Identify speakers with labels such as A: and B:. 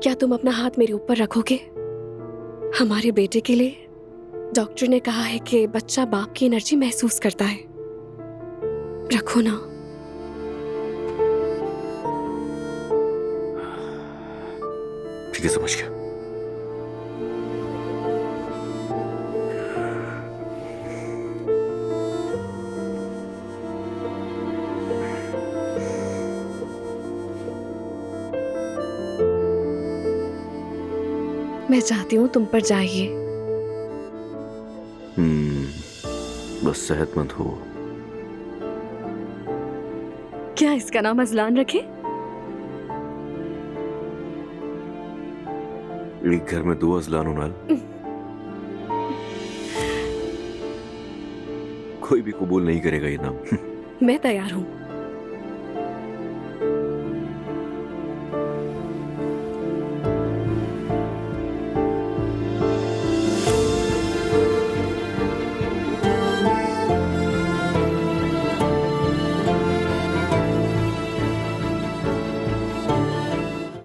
A: क्या तुम अपना हाथ मेरे ऊपर रखोगे? हमारे बेटे के लिए डॉक्टर ने कहा है कि बच्चा बाप की एनर्जी महसूस करता है। रखो ना।
B: ठीक है, समझ गया।
A: मैं चाहती हूँ तुम पर जाइए।
B: बस सेहतमंद हो।
A: क्या इसका नाम अजलान रखे?
B: एक घर में 2 अजलान होना कोई भी कबूल नहीं करेगा ये नाम।
A: मैं तैयार हूँ।